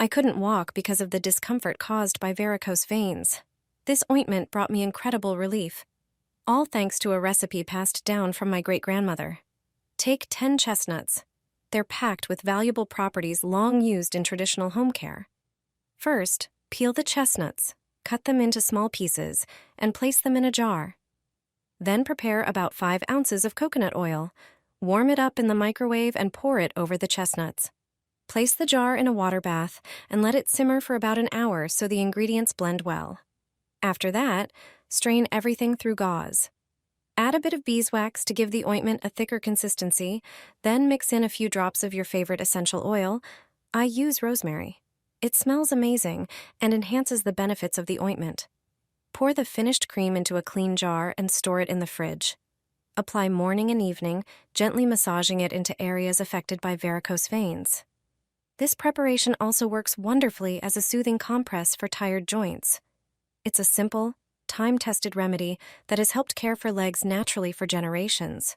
I couldn't walk because of the discomfort caused by varicose veins. This ointment brought me incredible relief, all thanks to a recipe passed down from my great-grandmother. Take 10 chestnuts. They're packed with valuable properties long used in traditional home care. First, peel the chestnuts, cut them into small pieces, and place them in a jar. Then prepare about 5 ounces of coconut oil. Warm it up in the microwave and pour it over the chestnuts. Place the jar in a water bath and let it simmer for about an hour so the ingredients blend well. After that, strain everything through gauze. Add a bit of beeswax to give the ointment a thicker consistency, then mix in a few drops of your favorite essential oil. I use rosemary. It smells amazing and enhances the benefits of the ointment. Pour the finished cream into a clean jar and store it in the fridge. Apply morning and evening, gently massaging it into areas affected by varicose veins. This preparation also works wonderfully as a soothing compress for tired joints. It's a simple, time-tested remedy that has helped care for legs naturally for generations.